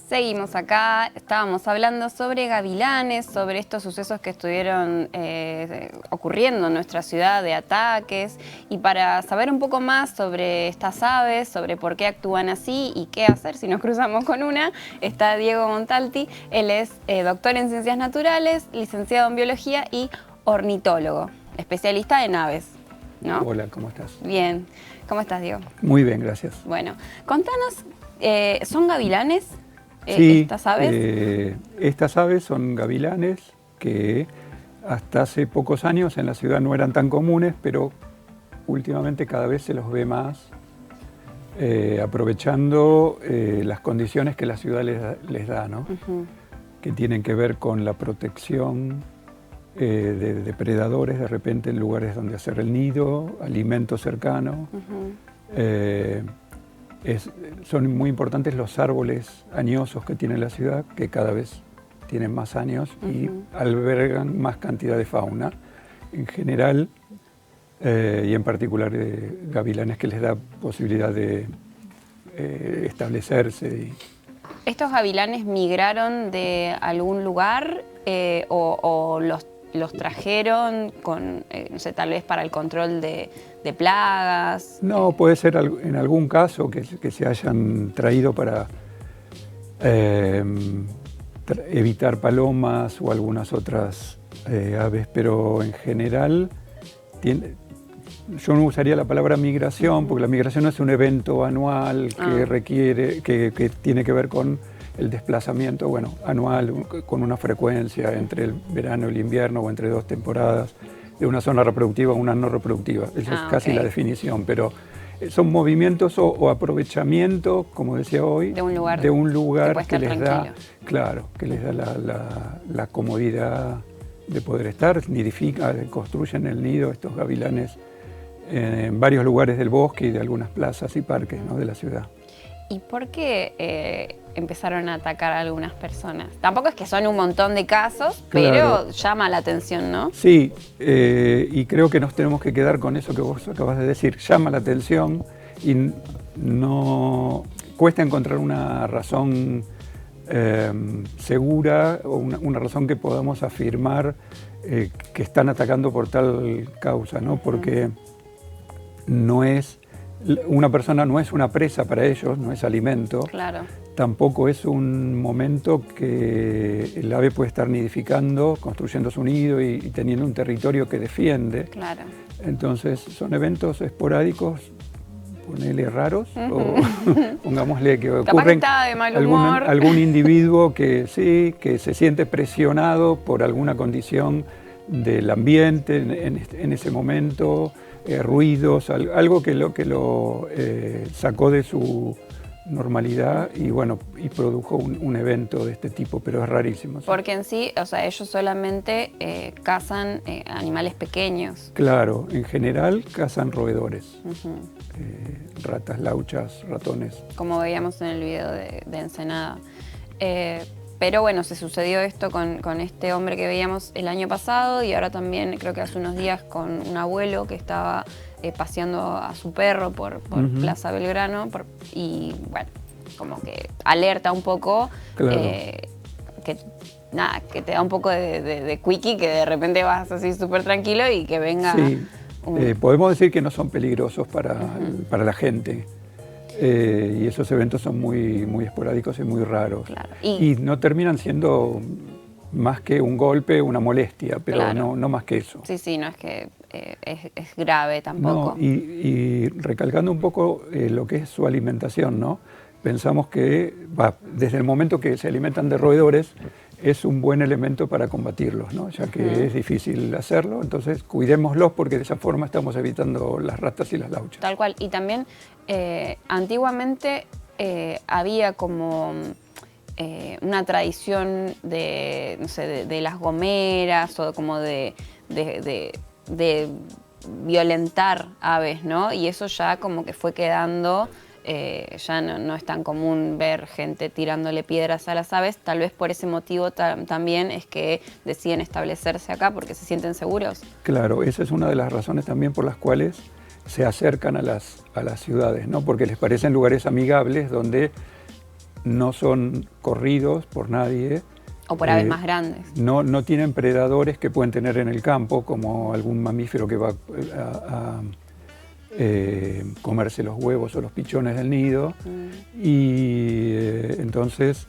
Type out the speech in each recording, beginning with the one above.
Seguimos acá, estábamos hablando sobre gavilanes, sobre estos sucesos que estuvieron ocurriendo en nuestra ciudad de ataques, y para saber un poco más sobre estas aves, sobre por qué actúan así y qué hacer si nos cruzamos con una, está Diego Montalti. Él es doctor en Ciencias Naturales, licenciado en Biología y ornitólogo, especialista en aves, ¿no? Hola, ¿cómo estás? Bien, ¿cómo estás, Diego? Muy bien, gracias. Bueno, contanos, ¿son gavilanes? Sí, ¿Estas aves? Estas aves son gavilanes que hasta hace pocos años en la ciudad no eran tan comunes, pero últimamente cada vez se los ve más, aprovechando las condiciones que la ciudad les da, ¿no? Que tienen que ver con la protección de depredadores, de repente en lugares donde hacer el nido, alimento cercano. Son muy importantes los árboles añosos que tiene la ciudad, que cada vez tienen más años y albergan más cantidad de fauna. En general, y en particular gavilanes, que les da posibilidad de establecerse. ¿Estos gavilanes migraron de algún lugar o los trajeron con, no sé, tal vez para el control de plagas? No, puede ser en algún caso que se hayan traído para evitar palomas o algunas otras aves, pero en general yo no usaría la palabra migración, porque la migración es un evento anual que requiere, que tiene que ver con el desplazamiento, bueno, anual, con una frecuencia entre el verano y el invierno, o entre dos temporadas, de una zona reproductiva a una no reproductiva. Esa es casi la definición, pero son movimientos o aprovechamiento, como decía hoy, de un lugar que les da, claro, que les da la comodidad de poder estar. Nidifican, construyen el nido estos gavilanes en varios lugares del bosque y de algunas plazas y parques, ¿no?, de la ciudad. ¿Y por qué empezaron a atacar a algunas personas? Tampoco es que son un montón de casos, pero llama la atención, ¿no? Sí, y creo que nos tenemos que quedar con eso que vos acabas de decir. Llama la atención y no cuesta encontrar una razón segura o una razón que podamos afirmar que están atacando por tal causa, ¿no? Porque una persona no es una presa para ellos, no es alimento. Claro. Tampoco es un momento que el ave puede estar nidificando, construyendo su nido y teniendo un territorio que defiende. Claro. Entonces son eventos esporádicos, ponele raros, o pongámosle que ocurren algún individuo que sí, que se siente presionado por alguna condición del ambiente en ese momento, ruidos, algo que lo sacó de su normalidad y bueno, y produjo un evento de este tipo, pero es rarísimo. ¿Sí? Porque en sí, o sea, ellos solamente cazan animales pequeños. Claro, en general cazan roedores, ratas, lauchas, ratones. Como veíamos en el video de Ensenada. Pero bueno, se sucedió esto con este hombre que veíamos el año pasado y ahora también creo que hace unos días con un abuelo que estaba paseando a su perro por Plaza Belgrano y bueno, como que alerta un poco, claro. Que te da un poco de quickie, que de repente vas así súper tranquilo y que venga... Sí, podemos decir que no son peligrosos para la gente. Y esos eventos son muy esporádicos y muy raros. Claro. Y no terminan siendo más que un golpe, una molestia, pero claro, no más que eso. Sí, no es que es grave tampoco. No, y recalcando un poco lo que es su alimentación, ¿no? Pensamos que desde el momento que se alimentan de roedores es un buen elemento para combatirlos, ¿no? Ya que es difícil hacerlo, entonces cuidémoslos porque de esa forma estamos evitando las ratas y las lauchas. Tal cual, y también antiguamente había como una tradición de, no sé, de las gomeras o como de violentar aves, ¿no? Y eso ya como que fue quedando... ya no es tan común ver gente tirándole piedras a las aves, tal vez por ese motivo también es que deciden establecerse acá porque se sienten seguros. Claro, esa es una de las razones también por las cuales se acercan a las ciudades, ¿no? Porque les parecen lugares amigables donde no son corridos por nadie. O por aves más grandes. No tienen predadores que pueden tener en el campo, como algún mamífero que va a comerse los huevos o los pichones del nido. Y entonces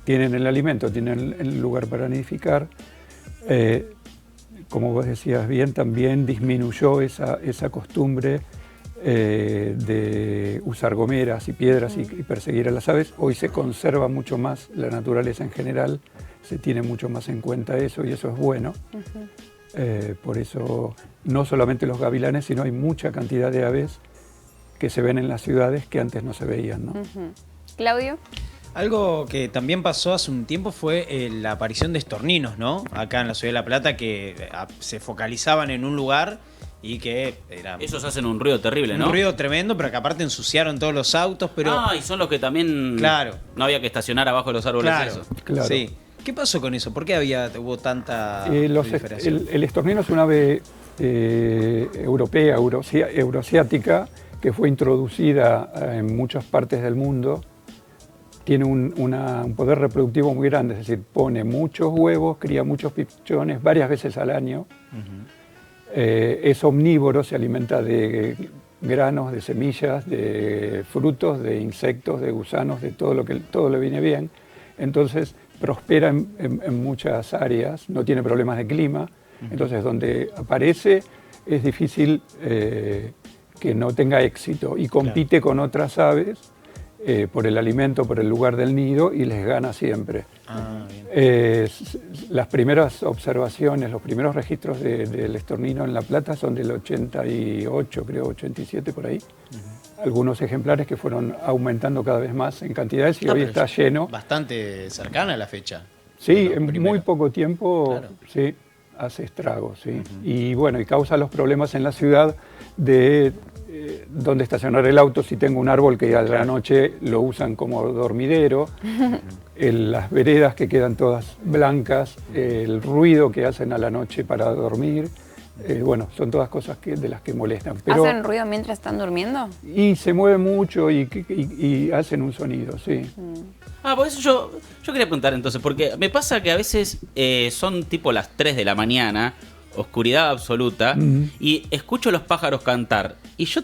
tienen el alimento, tienen el lugar para nidificar. Como vos decías bien, también disminuyó esa costumbre de usar gomeras y piedras y perseguir a las aves. Hoy se conserva mucho más la naturaleza en general, se tiene mucho más en cuenta eso y eso es bueno. Por eso no solamente los gavilanes, sino hay mucha cantidad de aves que se ven en las ciudades que antes no se veían, ¿no? Claudio. Algo que también pasó hace un tiempo fue la aparición de estorninos, ¿no? Acá en la ciudad de La Plata, que se focalizaban en un lugar y que era... Esos hacen un ruido terrible, ¿no? Un ruido tremendo, pero que aparte ensuciaron todos los autos, pero... Ah, y son los que también... Claro. No había que estacionar abajo de los árboles. Claro, eso. Claro. Sí. ¿Qué pasó con eso? ¿Por qué hubo tanta proliferación? El estornino es un ave europea, euroasiática, que fue introducida en muchas partes del mundo. Tiene un poder reproductivo muy grande, es decir, pone muchos huevos, cría muchos pichones varias veces al año. Es omnívoro, se alimenta de granos, de semillas, de frutos, de insectos, de gusanos, de todo le viene bien. Entonces prospera en muchas áreas, no tiene problemas de clima. Entonces donde aparece es difícil que no tenga éxito y compite con otras aves por el alimento, por el lugar del nido y les gana siempre. Las primeras observaciones, los primeros registros del estornino en La Plata son del 88, creo, 87 por ahí. Algunos ejemplares que fueron aumentando cada vez más en cantidades y hoy está lleno. Bastante cercana a la fecha. Sí, en muy poco tiempo, claro. Sí, hace estragos, sí. Y bueno, y causa los problemas en la ciudad de dónde estacionar el auto si tengo un árbol que a la noche lo usan como dormidero, las veredas que quedan todas blancas, el ruido que hacen a la noche para dormir. Bueno, son todas cosas de las que molestan. Pero, ¿hacen ruido mientras están durmiendo? Y se mueven mucho y hacen un sonido, sí. Por eso yo quería preguntar entonces, porque me pasa que a veces son tipo las 3 de la mañana, oscuridad absoluta, y escucho los pájaros cantar. Y yo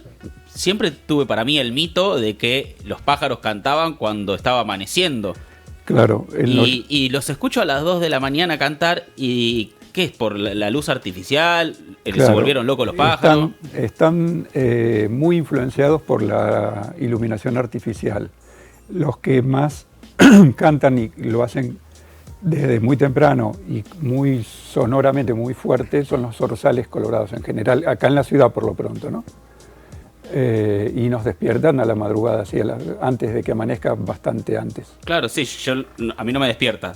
siempre tuve para mí el mito de que los pájaros cantaban cuando estaba amaneciendo. Claro. Y los escucho a las 2 de la mañana cantar y... ¿Qué es? ¿Por la luz artificial? Claro, ¿Se volvieron locos los pájaros? Están muy influenciados por la iluminación artificial. Los que más cantan y lo hacen desde muy temprano y muy sonoramente, muy fuerte, son los zorzales colorados en general, acá en la ciudad por lo pronto, ¿no? Y nos despiertan a la madrugada, así antes de que amanezca, bastante antes. Claro, sí, a mí no me despierta.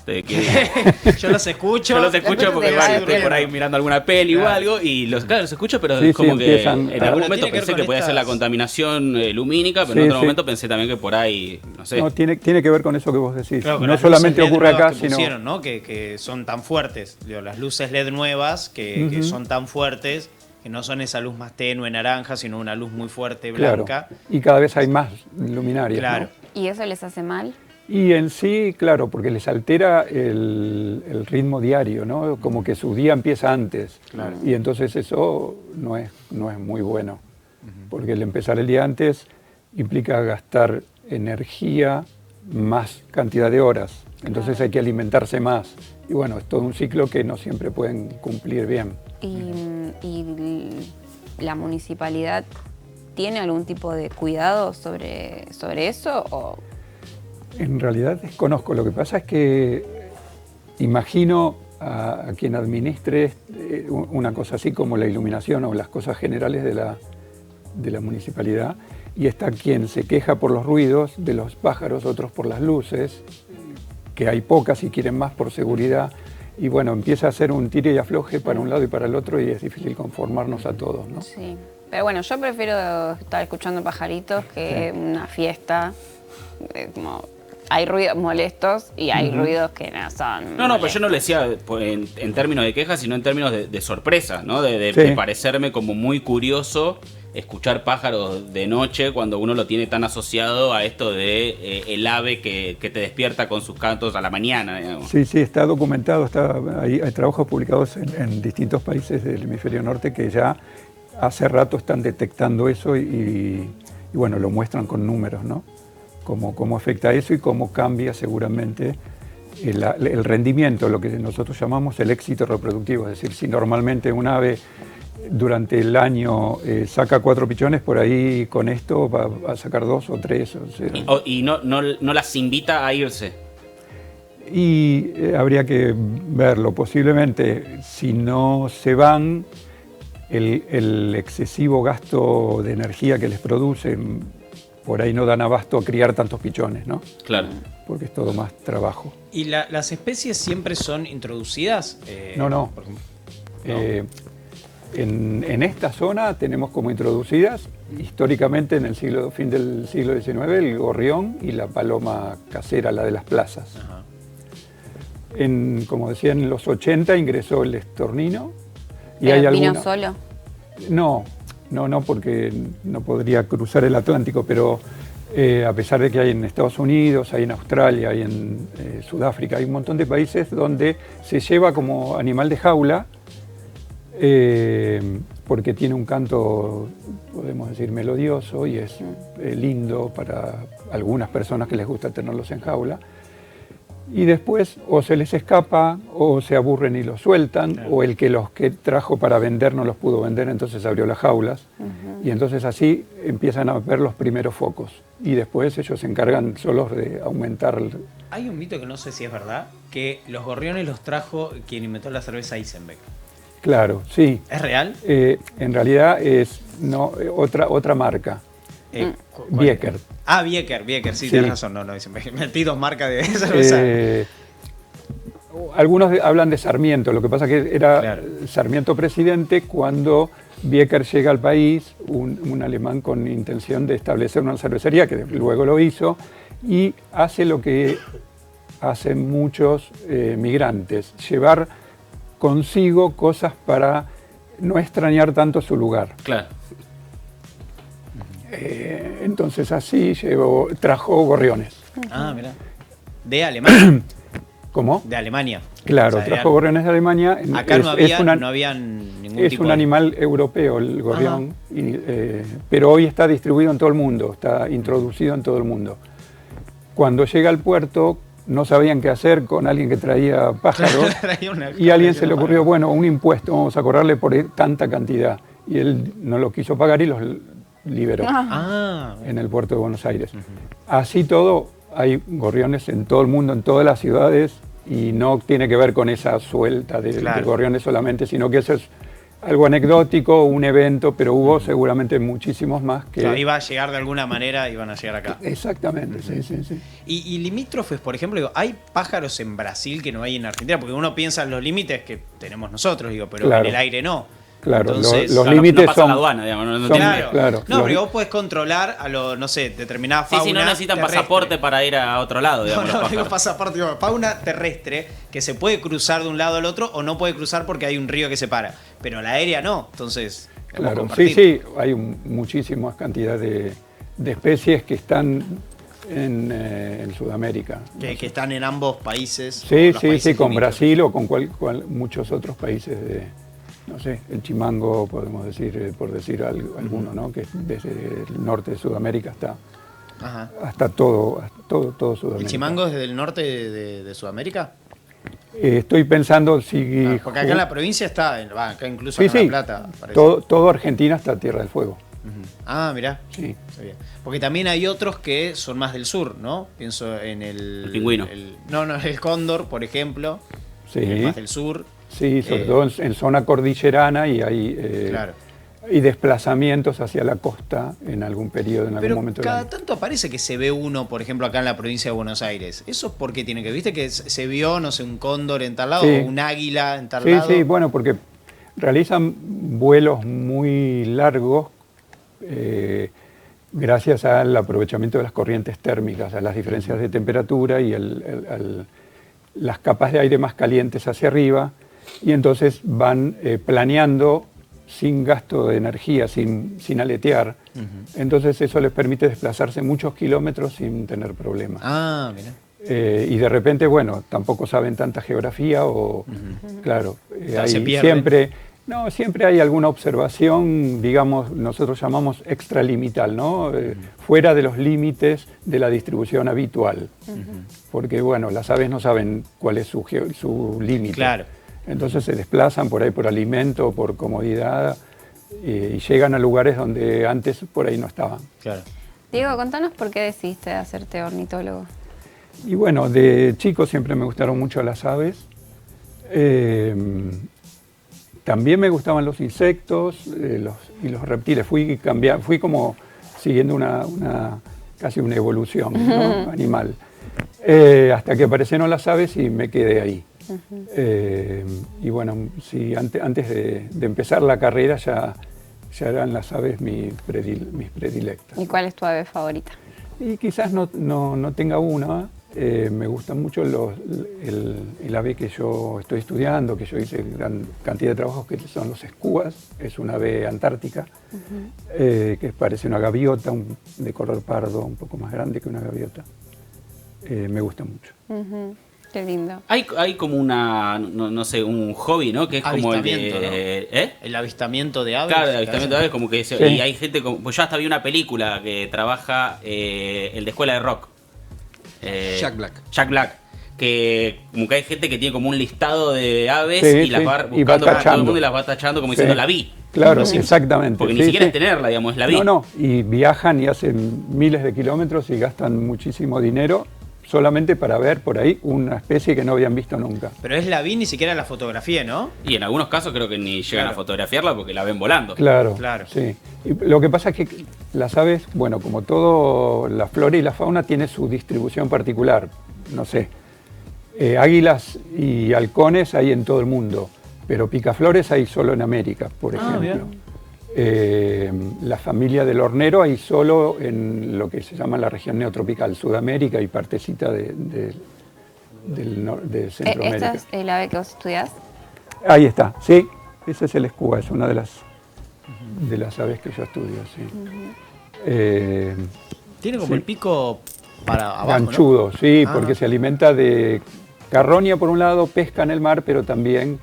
Yo los escucho. Yo los escucho porque estoy por ahí mirando alguna peli o algo y los escucho, pero es como que en algún momento pensé que podía ser la contaminación lumínica, pero en otro momento pensé también que por ahí, no sé. No, tiene que ver con eso que vos decís. Claro, no solamente ocurre acá, que sino... pusieron, ¿no? que son tan fuertes. Las luces LED nuevas que son tan fuertes, que no son esa luz más tenue naranja, sino una luz muy fuerte blanca. Claro. Y cada vez hay más luminarias. Claro. ¿No? ¿Y eso les hace mal? Y en sí, claro, porque les altera el ritmo diario, ¿no? Como que su día empieza antes. Claro. Y entonces eso no es muy bueno. Porque el empezar el día antes implica gastar energía más cantidad de horas. Entonces hay que alimentarse más. Y bueno, es todo un ciclo que no siempre pueden cumplir bien. ¿Y la municipalidad tiene algún tipo de cuidado sobre eso? ¿O? En realidad desconozco. Lo que pasa es que imagino a quien administre una cosa así como la iluminación o las cosas generales de la municipalidad, y está quien se queja por los ruidos de los pájaros, otros por las luces, que hay pocas y quieren más por seguridad. Y bueno, empieza a ser un tire y afloje para un lado y para el otro y es difícil conformarnos a todos, ¿no? Sí, pero bueno, yo prefiero estar escuchando pajaritos que una fiesta. Como hay ruidos molestos y hay ruidos que no son No, pero yo no lo decía en términos de quejas, sino en términos de sorpresa, ¿no? De parecerme como muy curioso escuchar pájaros de noche cuando uno lo tiene tan asociado a esto de el ave que te despierta con sus cantos a la mañana, digamos. Sí, sí, está documentado, hay trabajos publicados en distintos países del hemisferio norte que ya hace rato están detectando eso y bueno, lo muestran con números, ¿no? Cómo afecta eso y cómo cambia seguramente el rendimiento, lo que nosotros llamamos el éxito reproductivo. Es decir, si normalmente un ave durante el año saca 4 pichones, por ahí con esto va a sacar 2 o 3. O sea. Y no las invita a irse. Y habría que verlo. Posiblemente, si no se van, el excesivo gasto de energía que les produce, por ahí no dan abasto a criar tantos pichones, ¿no? Claro. Porque es todo más trabajo. ¿Y las especies siempre son introducidas? No. Por ejemplo, En esta zona tenemos como introducidas históricamente en el fin del siglo XIX el gorrión y la paloma casera, la de las plazas. Ajá. Como decía, en los 80 ingresó el estornino. Y ¿Pero hay vino alguna... solo? No, porque no podría cruzar el Atlántico, pero a pesar de que hay en Estados Unidos, hay en Australia, hay en Sudáfrica, hay un montón de países donde se lleva como animal de jaula, porque tiene un canto, podemos decir, melodioso y es lindo para algunas personas que les gusta tenerlos en jaula. Y después o se les escapa o se aburren y los sueltan, claro. O el que los que trajo para vender no los pudo vender, entonces abrió las jaulas. Y entonces así empiezan a ver los primeros focos. Y después ellos se encargan solos de aumentar. Hay un mito que no sé si es verdad, que los gorriones los trajo quien inventó la cerveza Eisenbeck. Dos sí. ¿Es real? En realidad es otra marca. Bieker. Bieker, sí, tienes razón. No, metí 2 marcas de cerveza. Algunos hablan de Sarmiento, lo que pasa que era claro. Sarmiento presidente cuando Bieker llega al país, un alemán con intención de establecer una cervecería, que luego lo hizo, y hace lo que hacen muchos migrantes, llevar consigo cosas para no extrañar tanto su lugar. Claro. Entonces así trajo gorriones. Ah, mira. ¿De Alemania? ¿Cómo? De Alemania. Claro, trajo gorriones de Alemania. Acá no había ningún es tipo un animal europeo el gorrión, pero hoy está distribuido en todo el mundo, está introducido en todo el mundo. Cuando llega al puerto no sabían qué hacer con alguien que traía pájaros y a alguien se le ocurrió, bueno, un impuesto, vamos a cobrarle por tanta cantidad. Y él no lo quiso pagar y los liberó en el puerto de Buenos Aires. Así todo, hay gorriones en todo el mundo, en todas las ciudades, y no tiene que ver con esa suelta de gorriones solamente, sino que eso es algo anecdótico, un evento, pero hubo seguramente muchísimos más que... Claro, iba a llegar de alguna manera, iban a llegar acá. Exactamente, sí. Y limítrofes, por ejemplo, ¿hay pájaros en Brasil que no hay en Argentina? Porque uno piensa en los límites que tenemos nosotros, pero en el aire no. Claro, entonces, los límites no son... la aduana, digamos, claro. No, porque vos podés controlar a determinada fauna. Sí, no necesitan terrestre. Pasaporte para ir a otro lado, digamos. No digo pasaporte, digo fauna terrestre que se puede cruzar de un lado al otro o no puede cruzar porque hay un río que separa. Pero la aérea no, entonces... Claro, sí, hay muchísimas cantidades de especies que están en Sudamérica. Que están en ambos países. Sí, con Brasil o con muchos otros países no sé, el chimango, podemos decir, por decir alguno, ¿no? Que desde el norte de Sudamérica hasta todo Sudamérica. ¿El chimango es del norte de Sudamérica? Estoy pensando si... porque acá en la provincia está, acá incluso en La Plata. Todo Argentina está Tierra del Fuego. Mirá. Sí. Porque también hay otros que son más del sur, ¿no? Pienso en el pingüino. El cóndor, por ejemplo. Sí. Más del sur. Sí, sobre todo en zona cordillerana y hay desplazamientos hacia la costa en algún periodo, en algún momento. Pero cada tanto aparece que se ve uno, por ejemplo, acá en la provincia de Buenos Aires. ¿Eso por qué tiene que ver? ¿Viste que se vio, no sé, un cóndor en tal lado o un águila en tal lado? Sí, bueno, porque realizan vuelos muy largos gracias al aprovechamiento de las corrientes térmicas, a las diferencias de temperatura y las capas de aire más calientes hacia arriba. Y entonces van planeando sin gasto de energía, sin aletear. Entonces eso les permite desplazarse muchos kilómetros sin tener problemas. Ah, mira. Y de repente, bueno, tampoco saben tanta geografía o, claro, Se hay pierden. siempre hay alguna observación, digamos, nosotros llamamos extralimital, ¿no? Fuera de los límites de la distribución habitual. Porque, bueno, las aves no saben cuál es su límite. Claro. Entonces se desplazan por ahí por alimento, por comodidad, y llegan a lugares donde antes por ahí no estaban. Claro. Diego, contanos por qué decidiste hacerte ornitólogo. Y bueno, de chico siempre me gustaron mucho las aves. También me gustaban los insectos y los reptiles. Fui como siguiendo casi una evolución, ¿no? Animal. Hasta que aparecieron las aves y me quedé ahí. Y bueno, sí, antes de empezar la carrera ya eran las aves mis predilectas. ¿Y cuál es tu ave favorita? Y quizás no tenga una. Me gusta mucho el ave que yo estoy estudiando, que yo hice gran cantidad de trabajos, que son los escúas. Es una ave antártica, que parece una gaviota, de color pardo, un poco más grande que una gaviota. Me gusta mucho. Qué lindo. Hay como no sé, un hobby, ¿no? Que es como el Avistamiento, de... ¿no? El avistamiento de aves. Claro, el avistamiento de aves, como que... Sí. Y hay gente como... Pues yo hasta vi una película que trabaja el de Escuela de Rock. Jack Black. Jack Black. Que como que hay gente que tiene como un listado de aves Sí, y las sí, va y va buscando para todo el tachando. mundo y las va tachando como Sí. diciendo, la vi. Claro, Sí. exactamente. Porque ni Sí, siquiera sí. es tenerla, digamos, la vi. No, y viajan y hacen miles de kilómetros y gastan muchísimo dinero solamente para ver por ahí una especie que no habían visto nunca. Pero es la vi, ni siquiera la fotografía, ¿no? Y en algunos casos creo que ni llegan Claro. a fotografiarla porque la ven volando. Claro, Claro. sí. Y lo que pasa es que las aves, bueno, como todo, la flora y la fauna tiene su distribución particular. No sé, águilas y halcones hay en todo el mundo, pero picaflores hay solo en América, por ejemplo. La familia del hornero hay solo en lo que se llama la región neotropical, Sudamérica y partecita de Centroamérica. ¿Esta es el ave que vos estudiás? Ahí está, sí, ese es el escúa, es una de las aves que yo estudio, sí. Tiene como Sí. el pico para abajo, Ganchudo, sí, Ah. porque se alimenta de carroña por un lado, pesca en el mar, pero también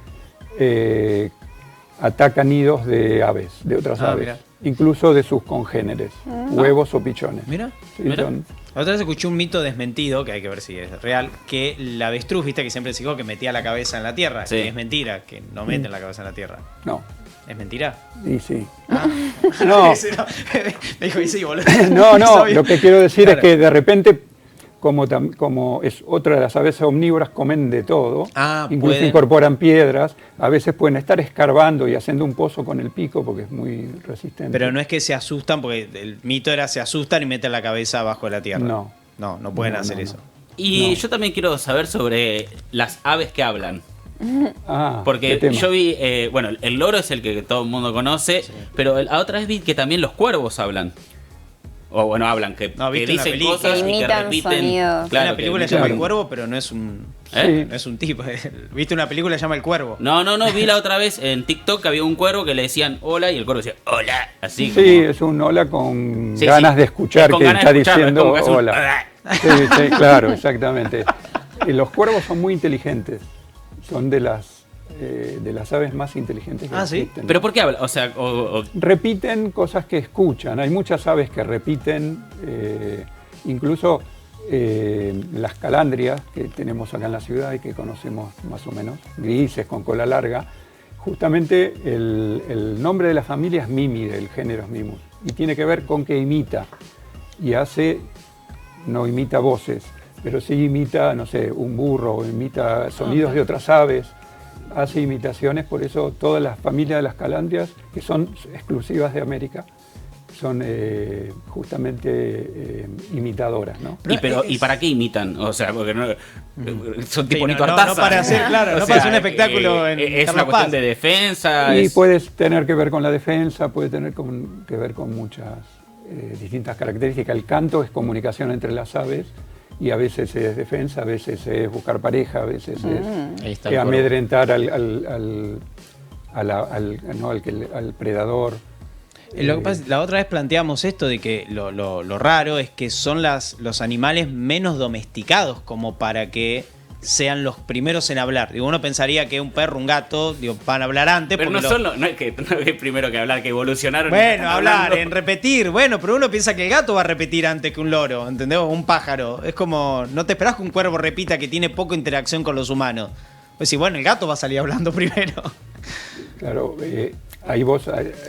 ataca nidos de aves, de otras aves, Mira. incluso de sus congéneres, huevos o pichones. ¿no? Mira. Sí, Mira. son- La otra vez escuché un mito desmentido, que hay que ver si es real, que la avestruz, viste, que siempre se dijo que metía la cabeza en la tierra. Sí. Que es mentira, que no meten la cabeza en la tierra. no, ¿Es mentira? y sí. Ah. No. Ese no. Me dijo, y sí, boludo. No, Sabía. lo que quiero decir Claro. es que de repente, como es otra de las aves omnívoras, comen de todo, Ah, incluso pueden. incorporan piedras, a veces pueden estar escarbando y haciendo un pozo con el pico porque es muy resistente. Pero no es que se asustan, porque el mito era se asustan y meten la cabeza abajo de la tierra. No. No pueden No, hacer no, eso. no. Y No. yo también quiero saber sobre las aves que hablan. Ah, qué Porque tema. yo vi, bueno, el loro es el que todo el mundo conoce, pero la otra vez vi que también los cuervos hablan. O bueno, hablan, que No, que viste una dicen película. cosas y que Imitan repiten. sonidos. Claro, la que película se imitan- llama claro. El Cuervo, pero no es un... ¿Eh? No es un tipo. ¿Viste una película que se llama El Cuervo? No, vi la otra vez en TikTok que había un cuervo que le decían hola y el cuervo decía hola, así Sí, como... es un hola con Sí, ganas sí. de escuchar Con que ganas está de escucharlo, es diciendo como que hace un hola. Sí, sí, claro, exactamente. Y los cuervos son muy inteligentes. Son de las aves más inteligentes que Ah, ¿sí? existen. Pero ¿por qué habla? O sea, Repiten cosas que escuchan. Hay muchas aves que repiten, incluso las calandrias que tenemos acá en la ciudad y que conocemos más o menos, grises con cola larga. Justamente el nombre de la familia es Mimide, el género es Mimus, y tiene que ver con que imita y no imita voces, pero sí imita, no sé, un burro, o imita sonidos de otras aves, hace imitaciones, por eso todas las familias de las calandrias, que son exclusivas de América, son justamente imitadoras, ¿no? ¿Y para qué imitan? O sea, porque no, son tipo Sí, Nito no Artaza. para hacer, claro, no para hacer un espectáculo en Es Carlos una cuestión Paz. de defensa. Y es- puede tener que ver con la defensa, puede tener que ver con muchas distintas características. El canto es comunicación entre las aves y a veces es defensa, a veces es buscar pareja, a veces Ahí es está el cuervo. amedrentar al predador. Lo que pasa, la otra vez planteamos esto de que lo raro es que son los animales menos domesticados como para que sean los primeros en hablar. Digo, uno pensaría que un perro, un gato, digo, van a hablar antes. Pero no es que primero que hablar, que evolucionaron. Bueno, hablar, en repetir. Bueno, pero uno piensa que el gato va a repetir antes que un loro, ¿entendés? O un pájaro. Es como, no te esperás que un cuervo repita que tiene poca interacción con los humanos. Pues sí, bueno, el gato va a salir hablando primero. Claro, ahí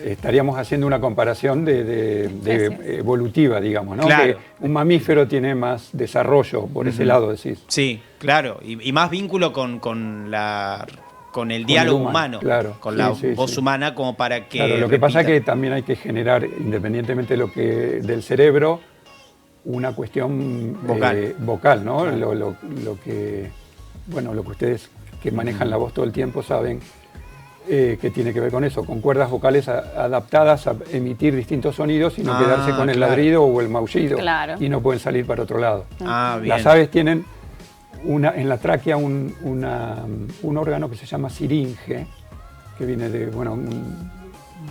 estaríamos haciendo una comparación evolutiva, digamos, ¿no? Claro. Que un mamífero tiene más desarrollo por ese lado, decís. Sí, claro. Y más vínculo con el diálogo humano. Claro. Con la voz humana como para que... Claro, lo que pasa es que también hay que generar, independientemente del cerebro, una cuestión vocal, ¿no? Claro. Lo que ustedes que manejan la voz todo el tiempo saben que tiene que ver con eso, con cuerdas vocales adaptadas a emitir distintos sonidos y no quedarse con el ladrido o el maullido. Claro. Y no pueden salir para otro lado. Bien. Las aves tienen en la tráquea un órgano que se llama siringe, que viene de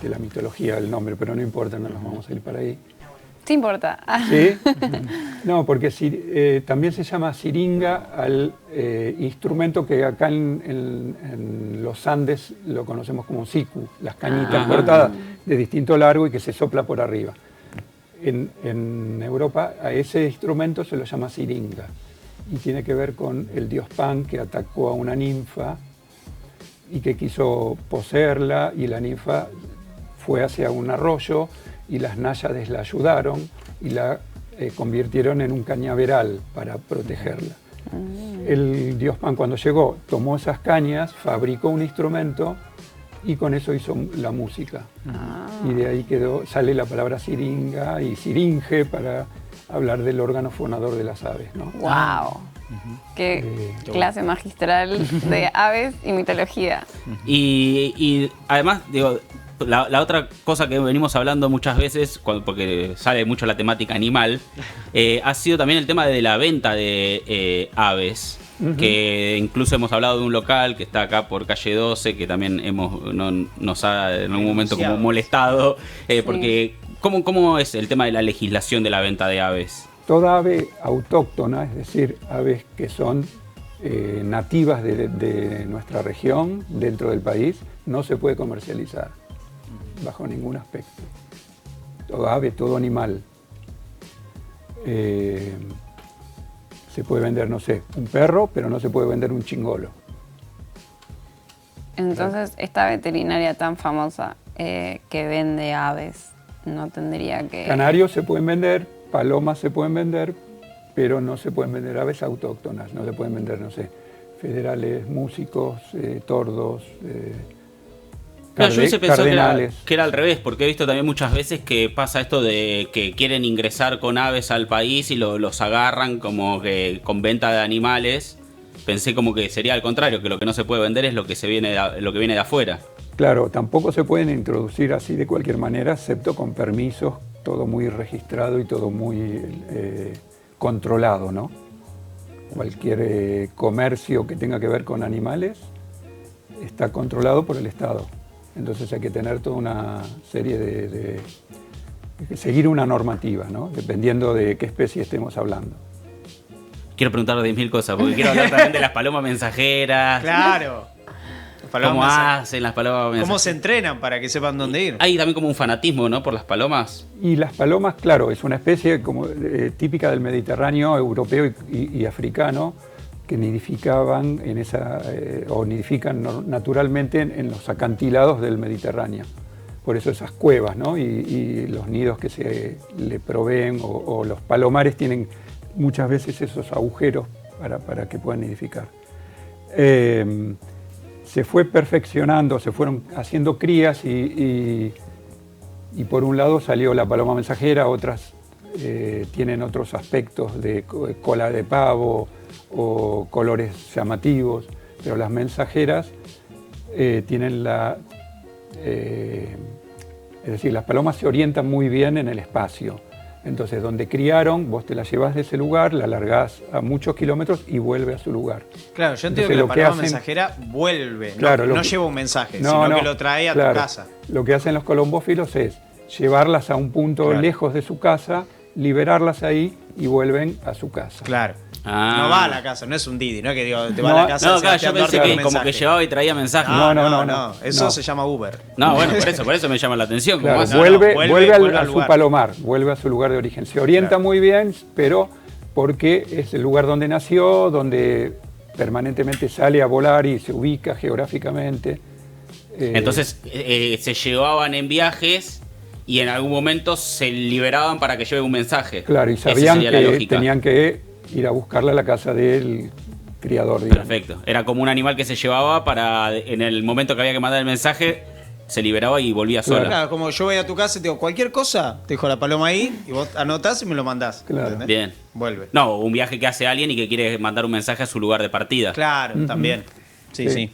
la mitología el nombre, pero no importa, no nos vamos a ir para ahí. Sí importa. ¿Sí? No, porque también se llama siringa al instrumento que acá en los Andes lo conocemos como siku, las cañitas cortadas de distinto largo y que se sopla por arriba. En Europa a ese instrumento se lo llama siringa y tiene que ver con el dios Pan que atacó a una ninfa y que quiso poseerla y la ninfa fue hacia un arroyo y las náyades la ayudaron y la convirtieron en un cañaveral para protegerla. El dios Pan cuando llegó tomó esas cañas, fabricó un instrumento y con eso hizo la música. Y de ahí sale la palabra siringa y siringe para hablar del órgano fonador de las aves, ¿no? ¡Wow! Qué clase magistral de aves y mitología. Y además, digo, la otra cosa que venimos hablando muchas veces, porque sale mucho la temática animal, ha sido también el tema de la venta de aves. Que incluso hemos hablado de un local que está acá por calle 12, que también nos ha en algún momento como molestado, porque ¿cómo es el tema de la legislación de la venta de aves? Toda ave autóctona, es decir, aves que son nativas de nuestra región, dentro del país, no se puede comercializar bajo ningún aspecto. Toda ave, todo animal. Se puede vender, no sé, un perro, pero no se puede vender un chingolo. Entonces, esta veterinaria tan famosa que vende aves, no tendría que... Canarios se pueden vender, palomas se pueden vender, pero no se pueden vender aves autóctonas. No se pueden vender, no sé, federales, músicos, tordos, yo hubiese pensado cardenales. que era al revés, porque he visto también muchas veces que pasa esto de que quieren ingresar con aves al país y los agarran como que con venta de animales. Pensé como que sería al contrario, que lo que no se puede vender es lo que viene de afuera. Claro, tampoco se pueden introducir así de cualquier manera, excepto con permisos, todo muy registrado y todo muy controlado, ¿no? Cualquier comercio que tenga que ver con animales está controlado por el Estado. Entonces hay que tener toda una serie de seguir una normativa, ¿no? Dependiendo de qué especie estemos hablando. Quiero preguntar 10.000 cosas, porque quiero hablar también de las palomas mensajeras. Claro. ¿Cómo hacen las palomas mensajeras? ¿Cómo se entrenan para que sepan dónde ir? Hay también como un fanatismo, ¿no? Por las palomas. Y las palomas, claro, es una especie como típica del Mediterráneo europeo y africano, que nidificaban o nidifican naturalmente en los acantilados del Mediterráneo. Por eso esas cuevas, ¿no? Y los nidos que se le proveen, o los palomares tienen muchas veces esos agujeros para que puedan nidificar. Se fue perfeccionando, se fueron haciendo crías y por un lado salió la paloma mensajera, otras tienen otros aspectos de cola de pavo o colores llamativos, pero las mensajeras tienen es decir, las palomas se orientan muy bien en el espacio, Entonces, donde criaron, vos te la llevas de ese lugar, la largás a muchos kilómetros y vuelve a su lugar. Claro, yo entiendo Entonces, que la lo que paloma hacen- mensajera vuelve, Claro, no lo que- lleva un mensaje, No, sino no, que lo trae a claro. tu casa. Lo que hacen los colombófilos es llevarlas a un punto Claro. lejos de su casa, liberarlas ahí y vuelven a su casa. Claro. Ah. No va a la casa, no es un Didi, no es que digo, te va No, a la casa No, de claro, yo Sebastián pensé Duarte que con como que mensaje. llevaba y traía mensajes. No. Eso No. se llama Uber. No, bueno, por eso me llama la atención. ¿Cómo Claro, hace? vuelve, vuelve vuelve al a su lugar. palomar, vuelve a su lugar de origen. Se orienta Claro. muy bien, pero porque es el lugar donde nació, donde permanentemente sale a volar y se ubica geográficamente. Entonces se llevaban en viajes y en algún momento se liberaban para que lleve un mensaje. Claro, y Esa sabían sería la que lógica. tenían que ir a buscarla a la casa del criador, digamos. Perfecto. Era como un animal que se llevaba para, en el momento que había que mandar el mensaje, se liberaba y volvía sola. Claro, como yo voy a tu casa y te digo, cualquier cosa, te dejo la paloma ahí y vos anotás y me lo mandás. Claro. ¿entendés? Bien. Vuelve. No, un viaje que hace alguien y que quiere mandar un mensaje a su lugar de partida. Claro, también. Sí, Sí. sí.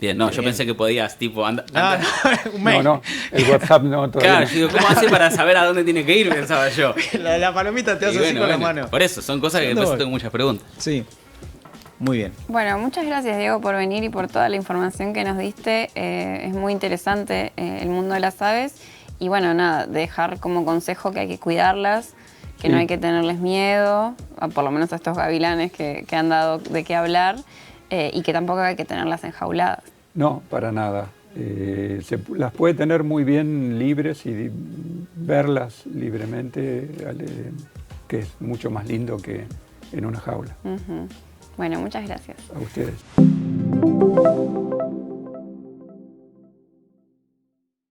Bien, no, yo Bien. pensé que podías, tipo, No, un No, mail. no, el WhatsApp no, todavía Claro, no. yo digo, ¿cómo hace para saber a dónde tiene que ir? Pensaba yo. La palomita te Y hace así bueno, con la bueno, mano. Por eso, son cosas que ¿Dónde después voy? tengo muchas preguntas. Sí. Muy bien. Bueno, muchas gracias Diego por venir y por toda la información que nos diste. Es muy interesante el mundo de las aves y bueno, nada, dejar como consejo que hay que cuidarlas, que no Sí. hay que tenerles miedo, por lo menos a estos gavilanes que han dado de qué hablar y que tampoco hay que tenerlas enjauladas. No, para nada. Las puede tener muy bien libres y verlas libremente, que es mucho más lindo que en una jaula. Ujú. Bueno, muchas gracias. A ustedes.